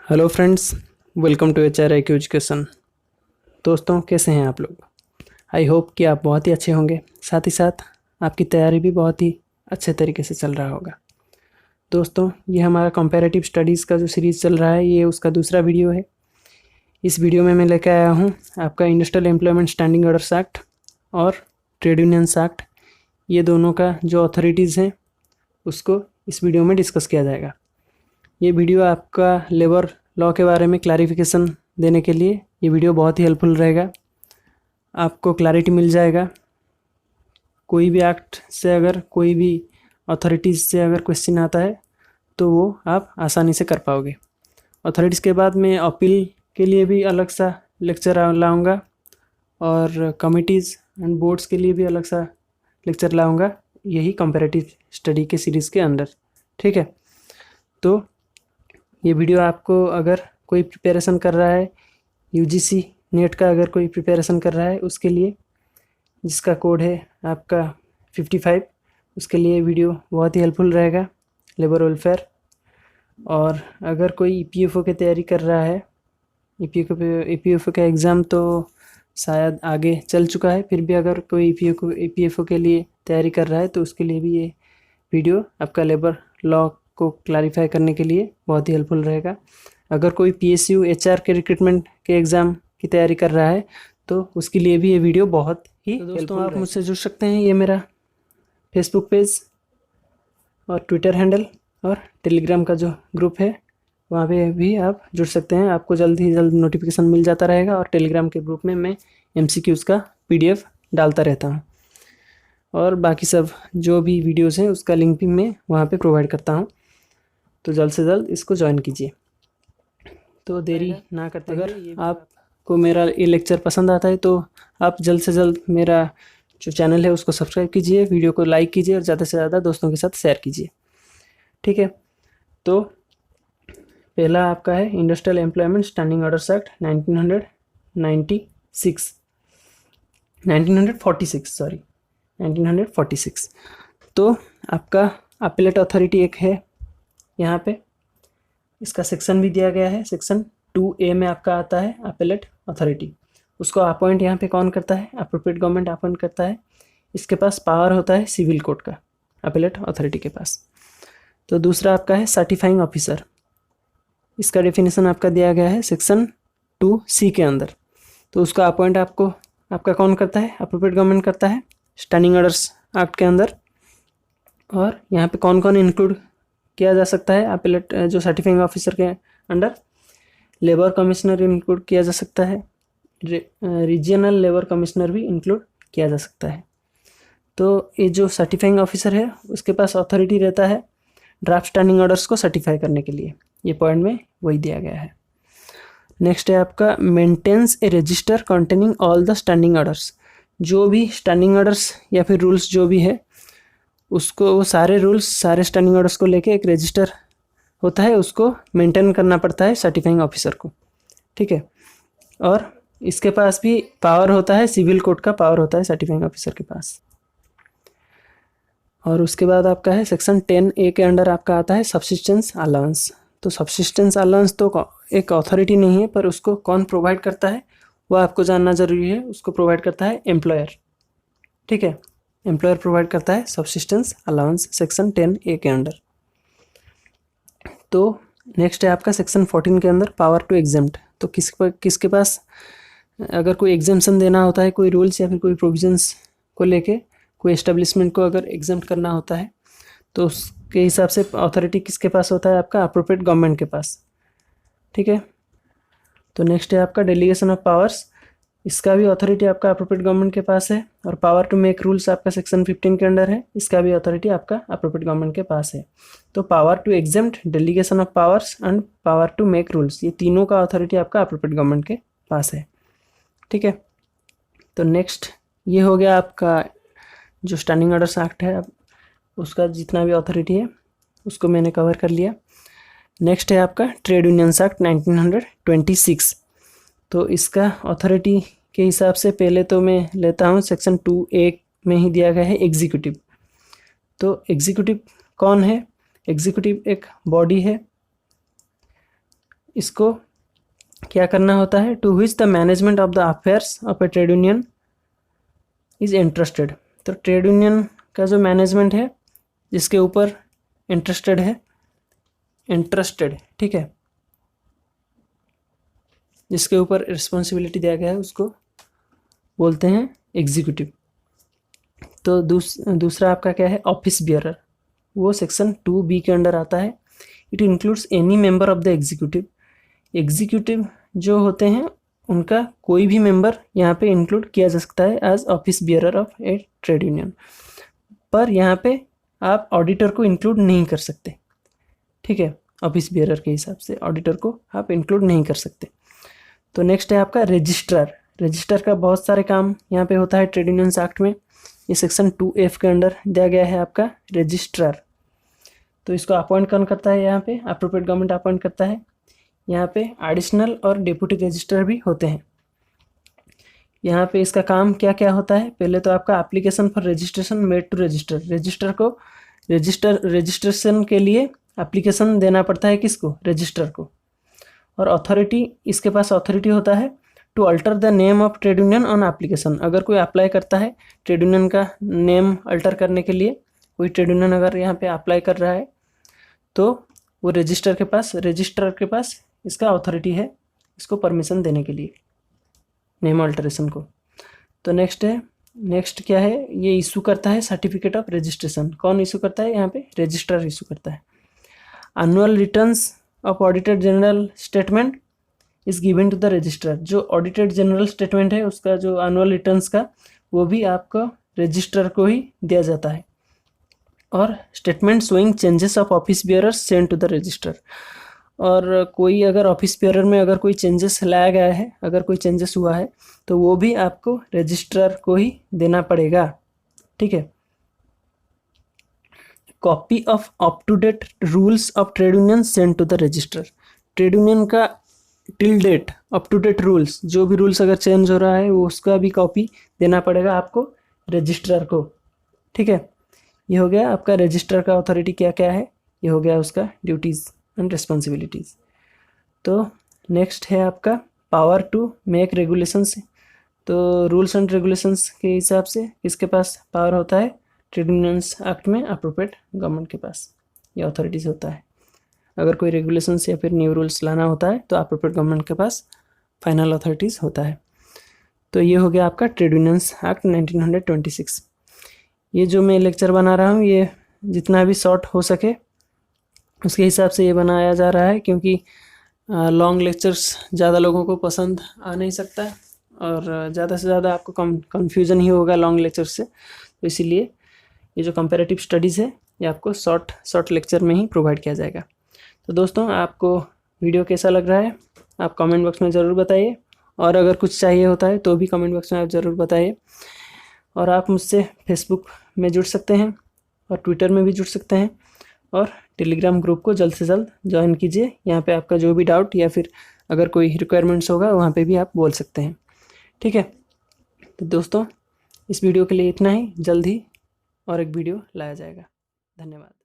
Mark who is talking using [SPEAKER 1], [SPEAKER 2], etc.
[SPEAKER 1] Hello friends, welcome to HRIQ education. दोस्तों, कैसे हैं आप लोग? आई होप कि आप बहुत ही अच्छे होंगे। साथ ही साथ आपकी तैयारी भी बहुत ही अच्छे तरीके से चल रहा होगा। दोस्तों, ये हमारा कंपैरेटिव स्टडीज़ का जो सीरीज़ चल रहा है, ये उसका दूसरा वीडियो है। इस वीडियो में मैं लेकर आया हूँ आपका industrial employment standing orders act और ट्रेड यूनियंस एक्ट, ये दोनों का जो अथॉरिटीज़ हैं उसको इस वीडियो में डिस्कस किया जाएगा। ये वीडियो आपका लेबर लॉ के बारे में क्लैरिफिकेशन देने के लिए ये वीडियो बहुत ही हेल्पफुल रहेगा। आपको क्लैरिटी मिल जाएगा। कोई भी एक्ट से अगर कोई भी अथॉरिटीज़ से अगर क्वेश्चन आता है तो वो आप आसानी से कर पाओगे। अथॉरिटीज़ के बाद मैं अपील के लिए भी अलग सा लेक्चर लाऊंगा और कमिटीज़ एंड बोर्ड्स के लिए भी अलग सा लेक्चर लाऊंगा, यही कंपैरेटिव स्टडी के सीरीज़ के अंदर। ठीक है, तो ये वीडियो आपको अगर कोई प्रिपरेशन कर रहा है, UGC नेट का अगर कोई प्रिपरेशन कर रहा है उसके लिए, जिसका कोड है आपका 55, उसके लिए वीडियो बहुत ही हेल्पफुल रहेगा, लेबर वेलफेयर। और अगर कोई EPFO की तैयारी कर रहा है, EPFO का एग्ज़ाम तो शायद आगे चल चुका है, फिर भी अगर कोई EPFO के लिए तैयारी कर रहा है तो उसके लिए भी ये वीडियो आपका लेबर लॉ को क्लैरिफाई करने के लिए बहुत ही हेल्पफुल रहेगा। अगर कोई PSU HR के रिक्रूटमेंट के एग्ज़ाम की तैयारी कर रहा है तो उसके लिए भी ये वीडियो बहुत ही दोस्तों आप मुझसे जुड़ सकते हैं। ये मेरा फेसबुक पेज और ट्विटर हैंडल और टेलीग्राम का जो ग्रुप है वहाँ पे भी आप जुड़ सकते हैं। आपको जल्द ही जल्द नोटिफिकेशन मिल जाता रहेगा और टेलीग्राम के ग्रुप में मैं MCQs का PDF डालता रहता हूँ और बाकी सब जो भी वीडियोस हैं उसका लिंक भी मैं वहाँ पे प्रोवाइड करता हूँ। तो जल्द से जल्द इसको ज्वाइन कीजिए। तो देरी ना करते, अगर आपको मेरा ये लेक्चर पसंद आता है तो आप जल्द से जल्द मेरा जो चैनल है उसको सब्सक्राइब कीजिए, वीडियो को लाइक कीजिए और ज़्यादा से ज़्यादा दोस्तों के साथ शेयर कीजिए। ठीक है, तो पहला आपका है industrial employment standing orders act 1946। तो आपका अपीलेट अथॉरिटी एक है यहाँ पे, इसका सेक्शन भी दिया गया है। सेक्शन 2A में आपका आता है अपीलेट अथॉरिटी। उसको अपॉइंट यहाँ पे कौन करता है? अप्रोप्रिएट गवर्नमेंट अपॉइंट करता है। इसके पास पावर होता है सिविल कोड का, अपीलेट अथॉरिटी के पास। तो दूसरा आपका है सर्टिफाइंग ऑफिसर। इसका डेफिनेशन आपका दिया गया है सेक्शन 2C के अंदर। तो उसका अपॉइंट आपका कौन करता है? अप्रोप्रिएट गवर्नमेंट करता है स्टैंडिंग ऑर्डर्स एक्ट के अंदर। और यहाँ पे कौन कौन इंक्लूड किया जा सकता है अपीलेट जो सर्टिफाइंग ऑफिसर के अंडर? लेबर कमिश्नर इंक्लूड किया जा सकता है, रीजनल लेबर कमिश्नर भी इंक्लूड किया जा सकता है। तो ये जो सर्टिफाइंग ऑफिसर है उसके पास अथॉरिटी रहता है ड्राफ्ट स्टैंडिंग ऑर्डर्स को सर्टिफाई करने के लिए। ये पॉइंट में वही दिया गया है। नेक्स्ट है आपका maintains a register containing all the standing orders. जो भी स्टैंडिंग ऑर्डर्स या फिर रूल्स जो भी है उसको, वो सारे रूल्स सारे स्टैंडिंग ऑर्डर्स को लेके एक रजिस्टर होता है, उसको मेंटेन करना पड़ता है सर्टिफाइंग ऑफिसर को। ठीक है, और इसके पास भी पावर होता है, सिविल कोड का पावर होता है सर्टिफाइंग ऑफिसर के पास। और उसके बाद आपका है सेक्शन 10A के अंडर आपका आता है सब्सिस्टेंस अलाउंस। तो सब्सिस्टेंस अलाउंस तो एक अथॉरिटी नहीं है, पर उसको कौन प्रोवाइड करता है वो आपको जानना ज़रूरी है। उसको प्रोवाइड करता है एम्प्लॉयर। ठीक है, एम्प्लॉयर प्रोवाइड करता है सब्सिस्टेंस अलाउंस सेक्शन 10A के अंडर। तो नेक्स्ट है आपका सेक्शन 14 के अंदर पावर टू एग्जेम्प्ट। तो किसके पास अगर कोई एग्जेम्पशन देना होता है, कोई रूल्स या फिर कोई प्रोविजंस को लेके कोई एस्टेब्लिशमेंट को अगर एग्जेम्प्ट करना होता है तो उसके हिसाब से अथॉरिटी किसके पास होता है? आपका अप्रोप्रिएट गवर्नमेंट के पास। ठीक है, तो नेक्स्ट है आपका डेलीगेशन ऑफ पावर्स। इसका भी अथॉरिटी आपका अप्रोप्रिएट गवर्नमेंट के पास है। और पावर टू मेक रूल्स आपका सेक्शन 15 के अंडर है, इसका भी अथॉरिटी आपका अप्रोप्रिएट गवर्नमेंट के पास है। तो power to exempt, delegation of powers and power to make rules, ये तीनों का अथॉरिटी आपका अप्रोप्रिएट गवर्नमेंट के पास है। ठीक है, तो नेक्स्ट ये हो गया आपका जो स्टैंडिंग ऑर्डर्स एक्ट है, उसका जितना भी अथॉरिटी है उसको मैंने कवर कर लिया। नेक्स्ट है आपका ट्रेड यूनियंस एक्ट 1926। तो इसका अथॉरिटी के हिसाब से पहले तो मैं लेता हूँ सेक्शन 2A में ही दिया गया है एग्जीक्यूटिव। तो एग्जीक्यूटिव कौन है? एग्जीक्यूटिव एक बॉडी है इसको क्या करना होता है, to which the management of the affairs of a trade union is interested. तो ट्रेड यूनियन का जो मैनेजमेंट है जिसके ऊपर इंटरेस्टेड है, इंटरेस्टेड, ठीक है, जिसके ऊपर रिस्पॉन्सिबिलिटी दिया गया है उसको बोलते हैं एग्जीक्यूटिव। तो दूसरा आपका क्या है, ऑफिस बियरर, वो सेक्शन 2B के अंडर आता है। It includes any member of the executive. Executive जो होते हैं उनका कोई भी मेंबर यहाँ पे इंक्लूड किया जा सकता है as office bearer of a trade union, पर यहाँ पे आप ऑडिटर को इंक्लूड नहीं कर सकते, ठीक है। ऑफिस बियरर के हिसाब से ऑडिटर को आप इंक्लूड नहीं कर सकते। तो नेक्स्ट है आपका रजिस्ट्रार। रजिस्टर का बहुत सारे काम यहाँ पे होता है ट्रेड यूनियंस एक्ट में। ये सेक्शन 2F के अंडर दिया गया है आपका रजिस्ट्रार। तो इसको अपॉइंट कौन करता है, यहाँ पे अप्रोप्रिएट गवर्नमेंट अपॉइंट करता है। यहाँ पे एडिशनल और डिप्यूटी रजिस्ट्रार भी होते हैं। यहाँ पे इसका काम क्या क्या होता है, पहले तो आपका application for registration made to registrar. Registrar को रजिस्ट्रेशन के लिए एप्लीकेशन देना पड़ता है, किसको, रजिस्टर को। और अथॉरिटी, इसके पास अथॉरिटी होता है to alter the name of trade union on application. अगर कोई अप्लाई करता है ट्रेड यूनियन का नेम अल्टर करने के लिए, कोई ट्रेड यूनियन अगर यहाँ पे अप्लाई कर रहा है तो वो रजिस्ट्रार के पास इसका अथॉरिटी है इसको परमिशन देने के लिए, नेम अल्टरेशन को। तो नेक्स्ट क्या है, ये इशू करता है सर्टिफिकेट ऑफ रजिस्ट्रेशन। कौन इशू करता है, यहाँ पे रजिस्ट्रार इशू करता है। Annual returns of audited general statement is given to the registrar. जो ऑडिटेड जनरल स्टेटमेंट है उसका जो एनुअल रिटर्न्स का, वो भी आपको रजिस्ट्रार को ही दिया जाता है। और statement showing changes of office bearers send to the registrar. और कोई अगर ऑफिस बियरर में अगर कोई चेंजेस लाया गया है, अगर कोई चेंजेस हुआ है तो वो भी आपको रजिस्ट्रार को ही देना पड़ेगा, ठीक है। Copy of up to date rules of trade union send to the registrar. Trade union का till date up to date rules, जो भी रूल्स अगर चेंज हो रहा है वो उसका भी कॉपी देना पड़ेगा आपको रजिस्ट्रार को, ठीक है। ये हो गया आपका रजिस्ट्रार का अथॉरिटी क्या क्या है, ये हो गया उसका ड्यूटीज़ एंड रिस्पॉन्सिबिलिटीज़। तो नेक्स्ट है आपका पावर टू मेक रेगुलेशंस। तो रूल्स एंड रेगुलेशंस के हिसाब से किसके पास पावर होता है, ट्रेड यूनियंस एक्ट में अप्रोप्रिएट गवर्नमेंट के पास ये अथॉरिटीज़ होता है। अगर कोई रेगुलेशंस या फिर न्यू रूल्स लाना होता है तो अप्रोप्रिएट गवर्नमेंट के पास फाइनल अथॉरिटीज़ होता है। तो ये हो गया आपका ट्रेड यूनियंस एक्ट 1926। ये जो मैं लेक्चर बना रहा हूँ ये जितना भी शॉर्ट हो सके उसके हिसाब से ये बनाया जा रहा है, क्योंकि लॉन्ग लेक्चर्स ज़्यादा लोगों को पसंद आ नहीं सकता और ज़्यादा से ज़्यादा आपको कन्फ्यूज़न ही होगा लॉन्ग लेक्चर से। तो इसीलिए ये जो कंपैरेटिव स्टडीज़ है ये आपको शॉर्ट लेक्चर में ही प्रोवाइड किया जाएगा। तो दोस्तों आपको वीडियो कैसा लग रहा है आप कमेंट बॉक्स में ज़रूर बताइए, और अगर कुछ चाहिए होता है तो भी कमेंट बॉक्स में आप ज़रूर बताइए। और आप मुझसे फेसबुक में जुड़ सकते हैं और ट्विटर में भी जुड़ सकते हैं, और टेलीग्राम ग्रुप को जल्द से जल्द ज्वाइन कीजिए। यहाँ पे आपका जो भी डाउट या फिर अगर कोई रिक्वायरमेंट्स होगा वहाँ पे भी आप बोल सकते हैं, ठीक है। तो दोस्तों इस वीडियो के लिए इतना ही, जल्द ही और एक वीडियो लाया जाएगा। धन्यवाद।